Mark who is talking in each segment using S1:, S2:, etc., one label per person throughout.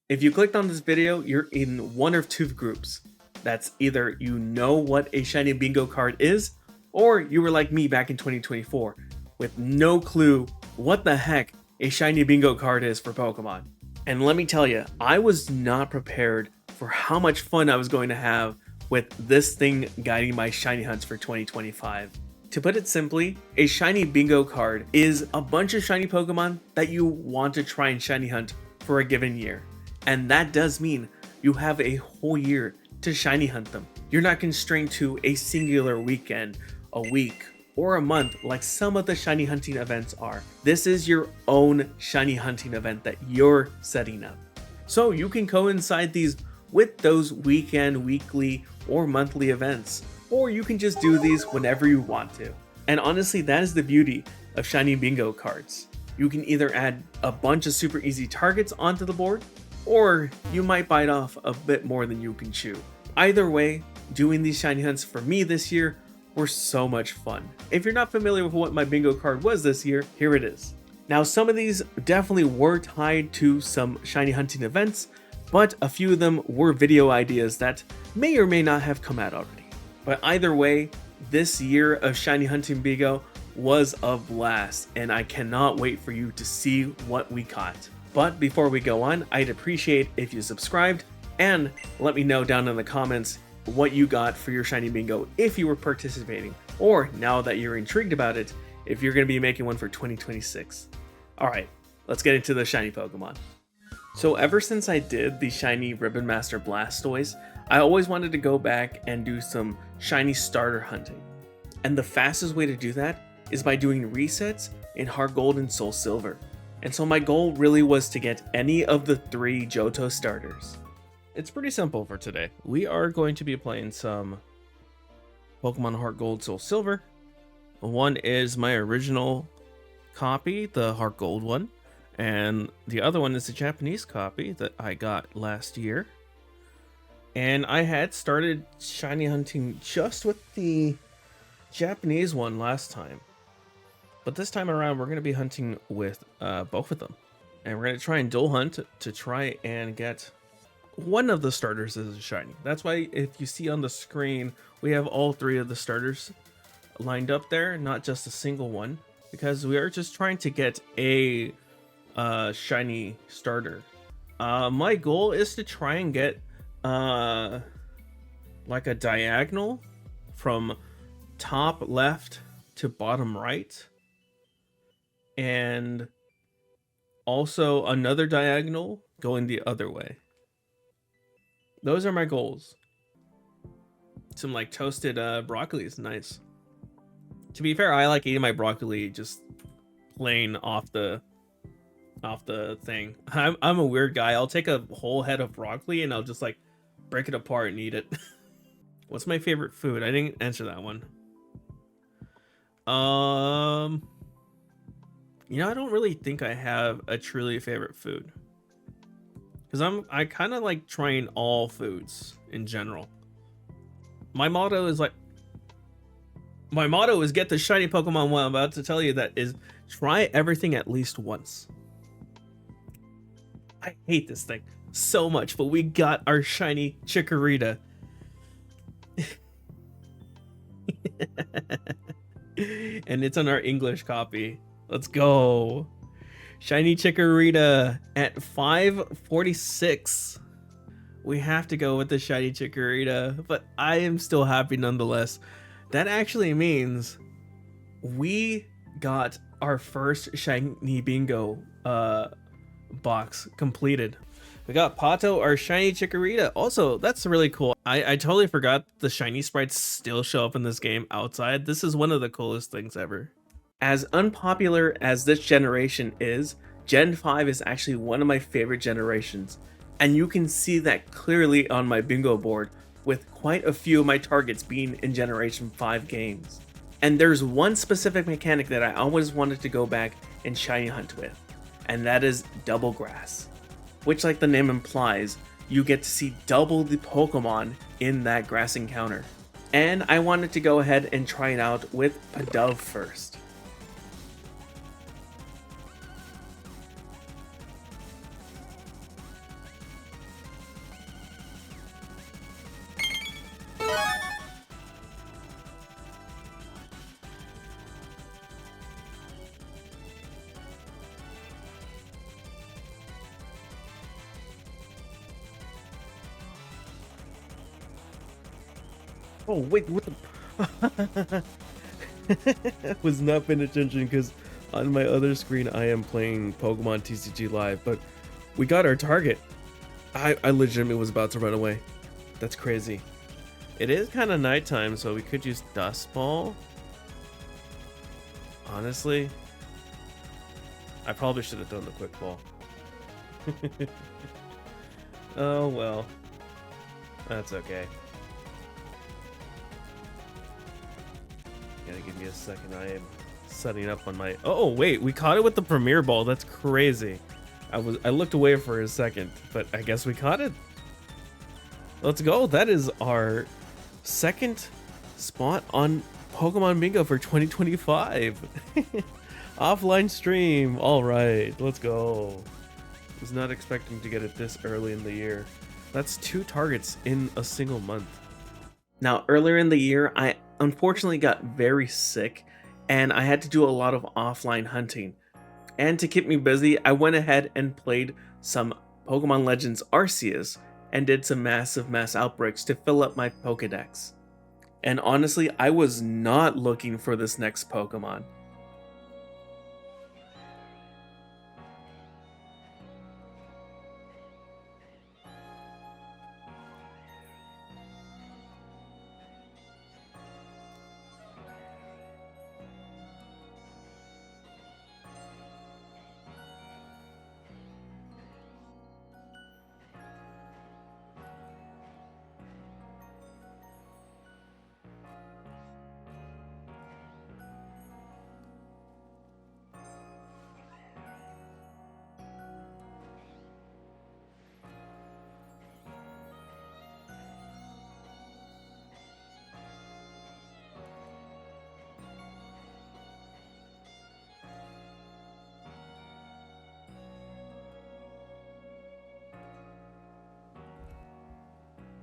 S1: If you clicked on this video, you're in one of two groups. That's either you know what a shiny bingo card is, or you were like me back in 2024 with no clue what the heck a shiny bingo card is for Pokemon. And let me tell you, I was not prepared for how much fun I was going to have with this thing guiding my shiny hunts for 2025. To put it simply, a shiny bingo card is a bunch of shiny Pokemon that you want to try and shiny hunt for a given year. And that does mean you have a whole year to shiny hunt them. You're not constrained to a singular weekend, a week, or a month like some of the shiny hunting events are. This is your own shiny hunting event that you're setting up. So you can coincide these with those weekend, weekly, or monthly events, or you can just do these whenever you want to. And honestly, that is the beauty of shiny bingo cards. You can either add a bunch of super easy targets onto the board, or you might bite off a bit more than you can chew. Either way, doing these shiny hunts for me this year were so much fun. If you're not familiar with what my bingo card was this year, here it is. Now, some of these definitely were tied to some shiny hunting events, but a few of them were video ideas that may or may not have come out already. But either way, this year of shiny hunting bingo was a blast, and I cannot wait for you to see what we caught. But before we go on, I'd appreciate if you subscribed and let me know down in the comments what you got for your shiny bingo if you were participating, or now that you're intrigued about it, if you're going to be making one for 2026. Alright, let's get into the shiny Pokemon. So ever since I did the shiny Ribbon Master Blastoise, I always wanted to go back and do some shiny starter hunting. And the fastest way to do that is by doing resets in Heart Gold and Soul Silver. And so my goal really was to get any of the 3 Johto starters. It's pretty simple for today. We are going to be playing some Pokemon Heart Gold, Soul Silver. One is my original copy, the Heart Gold one, and the other one is the Japanese copy that I got last year. And I had started shiny hunting just with the Japanese one last time. But this time around, we're going to be hunting with both of them. And we're going to try and dual hunt to try and get one of the starters as a shiny. That's why if you see on the screen, we have all 3 of the starters lined up there, not just a single one. Because we are just trying to get a shiny starter. My goal is to try and get like a diagonal from top left to bottom right. And also another diagonal going the other way. Those are my goals. Some like toasted broccoli is nice. To be fair, I like eating my broccoli just plain off the thing. I'm a weird guy. I'll take a whole head of broccoli and I'll just like break it apart and eat it. What's my favorite food? I didn't answer that one. You know, I don't really think I have a truly favorite food. Because I kind of like trying all foods in general. My motto is get the shiny Pokemon. What I'm about to tell you that is try everything at least once. I hate this thing so much, but we got our shiny Chikorita. And it's on our English copy. Let's go. Shiny Chikorita at 546. We have to go with the shiny Chikorita, but I am still happy nonetheless. That actually means we got our first shiny bingo box completed. We got Pato, our shiny Chikorita. Also, that's really cool. I totally forgot the shiny sprites still show up in this game outside. This is one of the coolest things ever. As unpopular as this generation is, Gen 5 is actually one of my favorite generations. And you can see that clearly on my bingo board with quite a few of my targets being in Generation 5 games. And there's one specific mechanic that I always wanted to go back and shiny hunt with, and that is double grass. Which, like the name implies, you get to see double the Pokemon in that grass encounter. And I wanted to go ahead and try it out with a Dove first. Oh wait, what the? I was not paying attention because on my other screen I am playing Pokemon TCG Live, but we got our target. I legitimately was about to run away. That's crazy. It is kind of nighttime, so we could use Dust Ball. Honestly, I probably should have done the Quick Ball. Oh well, that's okay. Gotta give me a second. I am setting up on my. Oh wait, we caught it with the Premier Ball. That's crazy. I looked away for a second, but I guess we caught it. Let's go. That is our second spot on Pokemon Bingo for 2025. Offline stream. All right, let's go. Was not expecting to get it this early in the year. That's 2 targets in a single month. Now, earlier in the year, I unfortunately got very sick and I had to do a lot of offline hunting. And to keep me busy, I went ahead and played some Pokemon Legends Arceus and did some massive mass outbreaks to fill up my Pokedex. And honestly, I was not looking for this next Pokemon.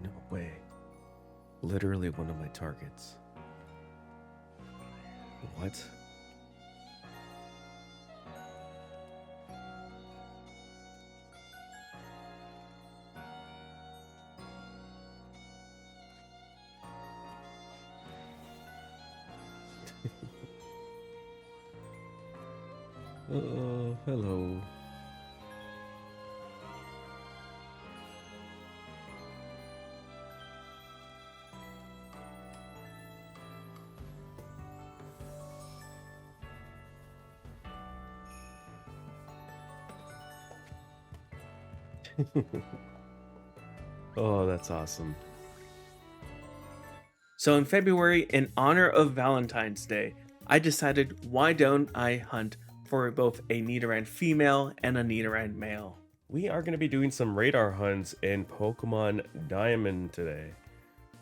S1: No way. Literally one of my targets. What? Hello. Oh, that's awesome. So in February, in honor of Valentine's Day, I decided why don't I hunt for both a Nidoran female and a Nidoran male. We are going to be doing some radar hunts in Pokemon Diamond today.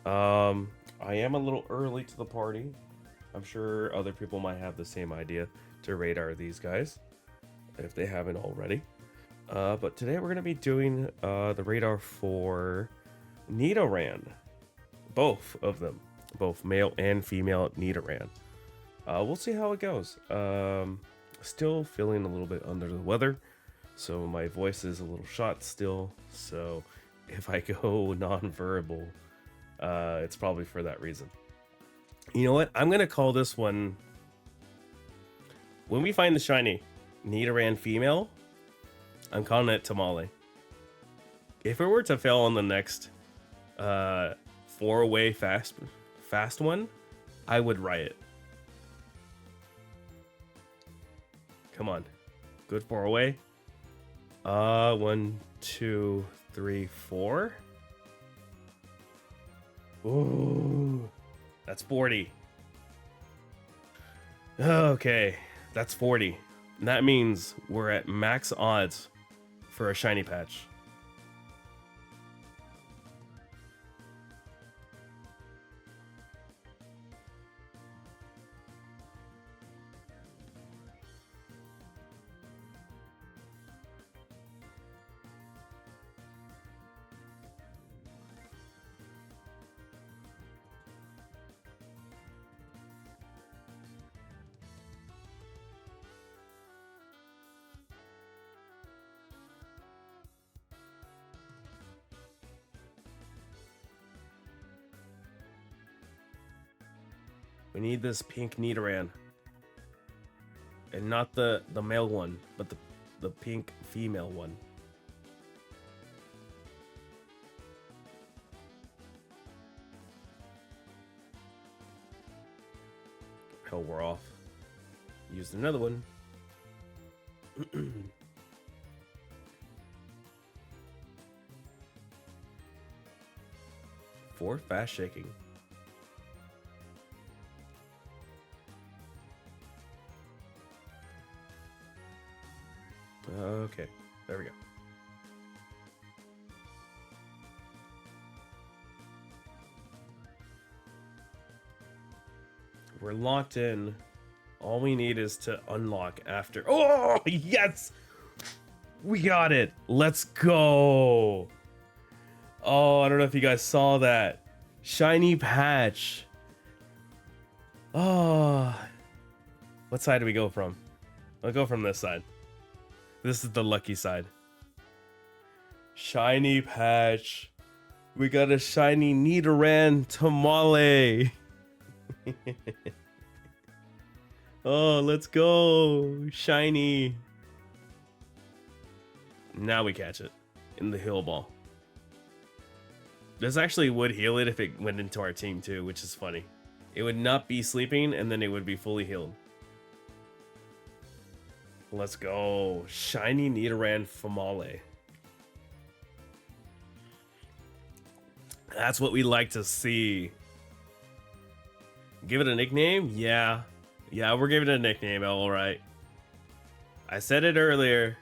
S1: I am a little early to the party. I'm sure other people might have the same idea to radar these guys, if they haven't already. But today we're going to be doing the radar for Nidoran. Both of them. Both male and female Nidoran. We'll see how it goes. Still feeling a little bit under the weather, so my voice is a little shot still. So if I go non-verbal, it's probably for that reason. You know what? I'm going to call this one... When we find the shiny Nidoran female, I'm calling it Tamale. If it were to fail on the next 4-way fast one, I would riot. Come on. Good 4-way. 1, 2, 3, 4. Ooh. That's 40. Okay. That's 40. And that means we're at max odds for a shiny patch.
S2: We need this pink Nidoran. And not the male one, but the pink female one. Hell, we're off. Used another one. For fast shaking. Okay, there we go. We're locked in. All we need is to unlock after. Oh, yes! We got it. Let's go. Oh, I don't know if you guys saw that. Shiny patch. Oh. What side do we go from? I'll go from this side. This is the lucky side. Shiny patch. We got a shiny Nidoran Tamale. Oh, let's go. Shiny. Now we catch it in the heal ball. This actually would heal it if it went into our team too, which is funny. It would not be sleeping and then it would be fully healed. Let's go. Shiny Nidoran Famale. That's what we like to see. Give it a nickname? Yeah. Yeah, we're giving it a nickname, alright. I said it earlier.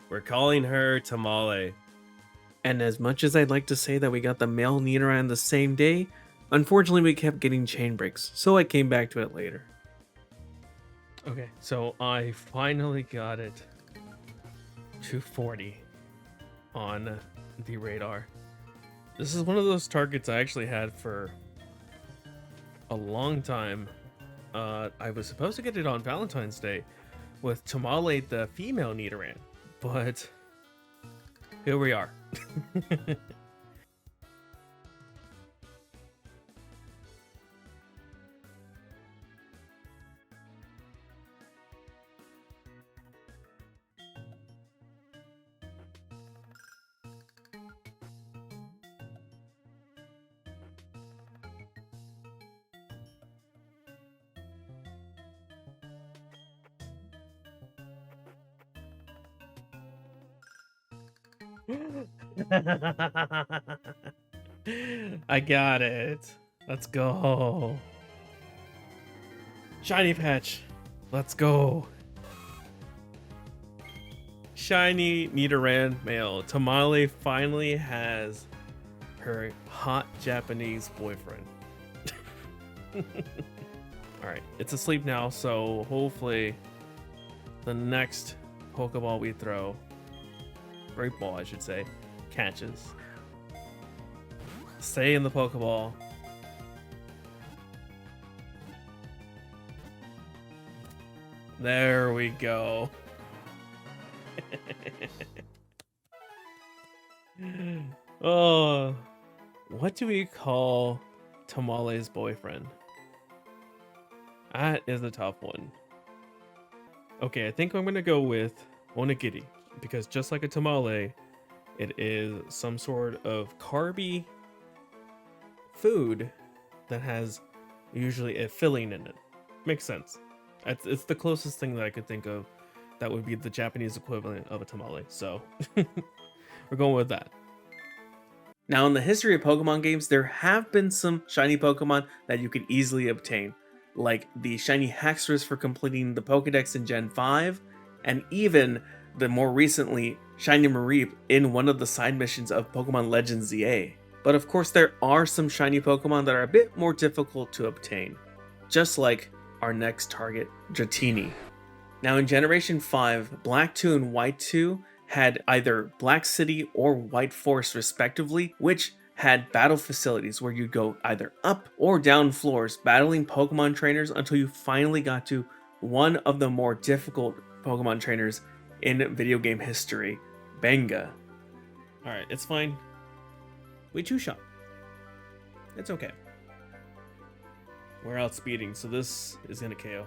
S2: We're calling her Tamale.
S1: And as much as I'd like to say that we got the male Nidoran the same day, unfortunately we kept getting chain breaks, so I came back to it later. Okay, so I finally got it 240 on the radar. This is one of those targets I actually had for a long time. I was supposed to get it on Valentine's Day with Tamale, the female Nidoran, but here we are. I got it. Let's go. Shiny patch. Let's go. Shiny Nidoran male. Tamale finally has her hot Japanese boyfriend. Alright, it's asleep now, so hopefully the next Pokeball we throw, Great Ball I should say, catches. Stay in the Pokeball. There we go. Oh, what do we call Tamale's boyfriend? That is a tough one. Okay, I think I'm gonna go with Onigiri, because just like a tamale, it is some sort of carby food that has usually a filling in it. Makes sense. It's the closest thing that I could think of that would be the Japanese equivalent of a tamale, so we're going with that. Now, in the history of Pokemon games, there have been some shiny Pokemon that you could easily obtain, like the shiny Haxorus for completing the Pokedex in Gen 5, and even the more recently shiny Mareep in one of the side missions of Pokemon Legends ZA. But of course there are some shiny Pokemon that are a bit more difficult to obtain, just like our next target, Dratini. Now in Generation 5, Black 2 and White 2 had either Black City or White Forest respectively, which had battle facilities where you'd go either up or down floors battling Pokemon trainers until you finally got to one of the more difficult Pokemon trainers in video game history, Benga. Alright, it's fine. We two-shot. It's okay.
S2: We're outspeeding, so this is gonna KO.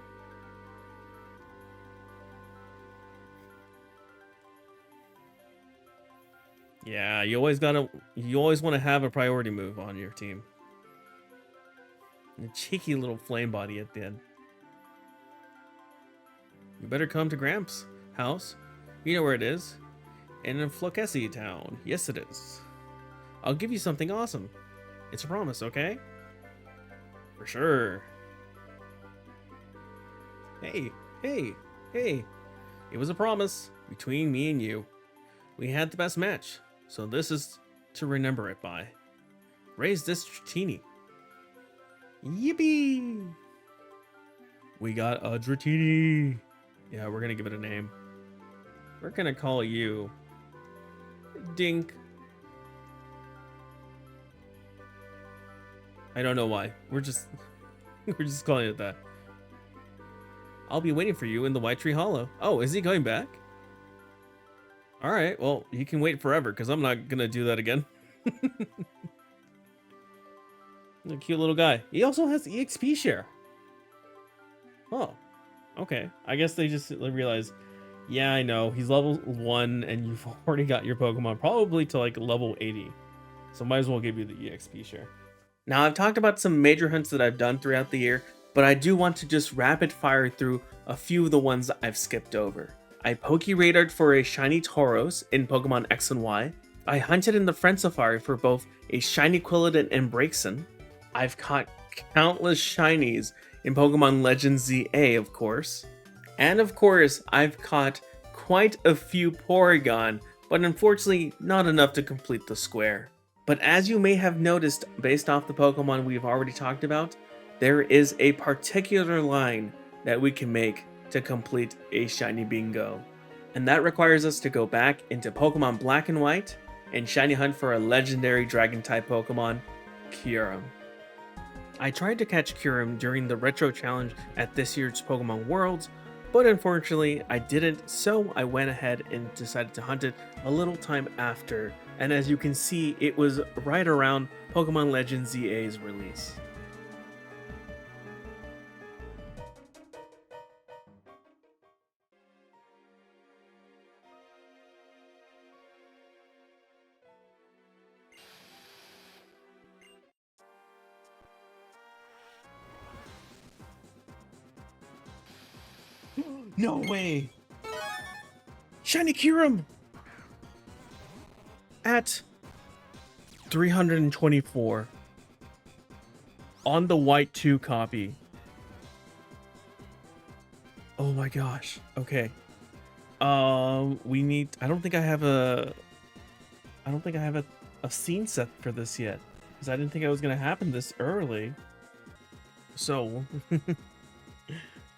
S2: Yeah, you always want to have a priority move on your team. And a cheeky little flame body at the end. You better come to Gramps' house. You know where it is. In Flokesi town. Yes, it is. I'll give you something awesome. It's a promise, okay? For sure. Hey, hey, hey. It was a promise between me and you. We had the best match, so this is to remember it by. Raise this Dratini. Yippee! We got a Dratini. Yeah, we're gonna give it a name. We're gonna call you Dink. I don't know why. We're just calling it that. I'll be waiting for you in the White Tree Hollow. Oh, is he going back? All right. Well, you can wait forever because I'm not gonna do that again. A cute little guy. He also has EXP share. Oh, okay. I guess they just realized, yeah, I know. He's level 1 and you've already got your Pokemon probably to like level 80. So might as well give you the EXP share. Now, I've talked about some major hunts that I've done throughout the year, but I do want to just rapid fire through a few of the ones that I've skipped over. I Poke-Radared for a shiny Tauros in Pokemon X and Y. I hunted in the Friend Safari for both a shiny Quilladin and Braixen. I've caught countless shinies in Pokemon Legends ZA, of course. And of course, I've caught quite a few Porygon, but unfortunately not enough to complete the square. But as you may have noticed based off the Pokemon we've already talked about, there is a particular line that we can make to complete a shiny bingo. And that requires us to go back into Pokemon Black and White and shiny hunt for a legendary dragon type Pokemon, Kyurem. I tried to catch Kyurem during the Retro Challenge at this year's Pokemon Worlds, but unfortunately I didn't, so I went ahead and decided to hunt it a little time after, and as you can see, it was right around Pokemon Legends ZA's release. No way! Shiny Kyurem! At 324 on the White 2 copy. Oh my gosh. Okay. We need, I don't think I have a scene set for this yet, because I didn't think it was gonna happen this early. So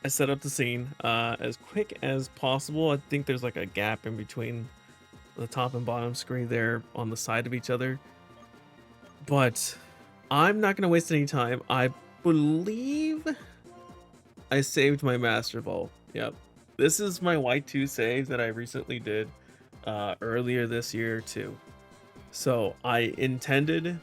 S2: I set up the scene as quick as possible. I think there's like a gap in between the top and bottom screen there on the side of each other. But I'm not going to waste any time. I believe I saved my Master Ball. Yep. This is my White 2 save that I recently did earlier this year too. So I intended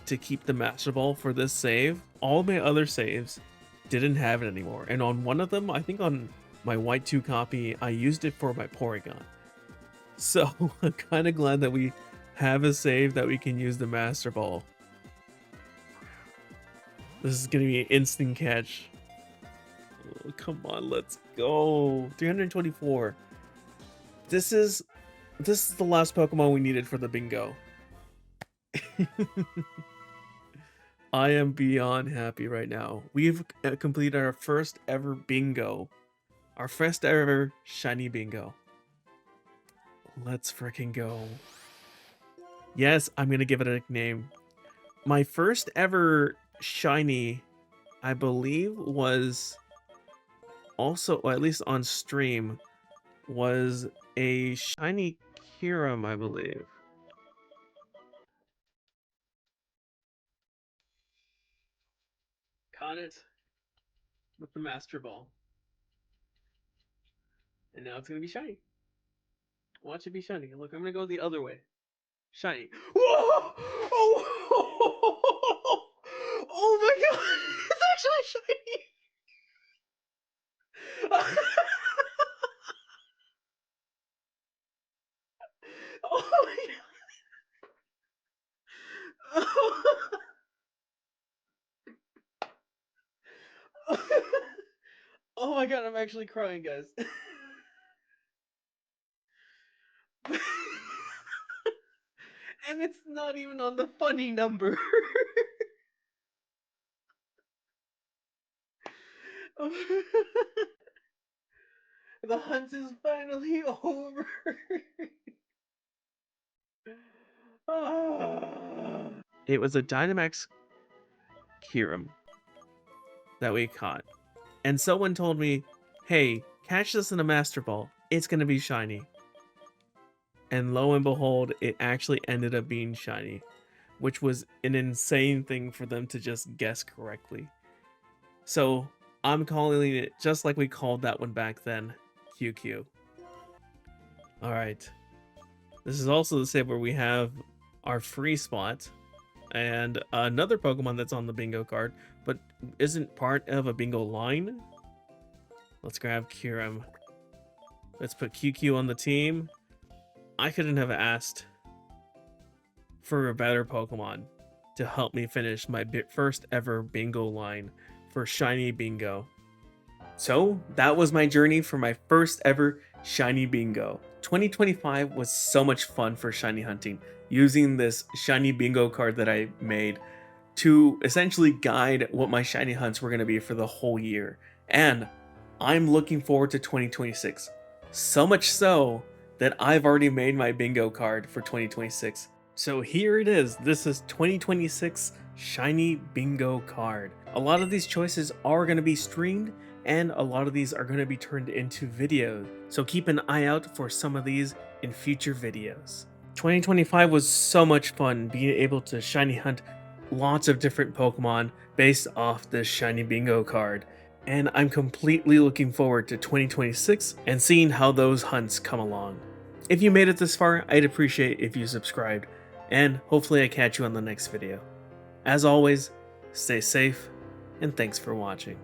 S2: to keep the Master Ball for this save. All my other saves didn't have it anymore. And on one of them, I think on my White 2 copy, I used it for my Porygon. So I'm kind of glad that we have a save that we can use the Master Ball. This is going to be an instant catch. Oh, come on, let's go. 324. This is the last Pokemon we needed for the bingo. I am beyond happy right now. We've completed our first ever bingo. Our first ever shiny bingo. Let's freaking go. Yes, I'm gonna give it a nickname. My first ever shiny, I believe, was also, or at least on stream, was a shiny Kyurem, I believe. Caught it with the Master Ball. And now it's gonna be shiny. Watch it be shiny. Look, I'm gonna go the other way. Shiny. Whoa! Oh! Oh my god!
S1: actually shiny. Oh my god. Oh my god, I'm actually crying, guys. And it's not even on the funny number. The hunt is finally over. It was a Dynamax Kyurem that we caught. And someone told me, hey, catch this in a Master Ball. It's going to be shiny. And lo and behold, it actually ended up being shiny, which was an insane thing for them to just guess correctly. So I'm calling it just like we called that one back then, QQ. Alright. This is also the same where we have our free spot and another Pokemon that's on the bingo card, but isn't part of a bingo line. Let's grab Kyurem. Let's put QQ on the team. I couldn't have asked for a better Pokemon to help me finish my first ever bingo line for Shiny Bingo. So that was my journey for my first ever Shiny Bingo. 2025 was so much fun for shiny hunting, using this Shiny Bingo card that I made to essentially guide what my shiny hunts were going to be for the whole year. And I'm looking forward to 2026. So much so that I've already made my bingo card for 2026. So here it is. This is 2026 Shiny Bingo card. A lot of these choices are going to be streamed, and a lot of these are going to be turned into videos. So keep an eye out for some of these in future videos. 2025 was so much fun being able to shiny hunt lots of different Pokemon based off this Shiny Bingo card. And I'm completely looking forward to 2026 and seeing how those hunts come along. If you made it this far, I'd appreciate if you subscribed, and hopefully I catch you on the next video. As always, stay safe, and thanks for watching.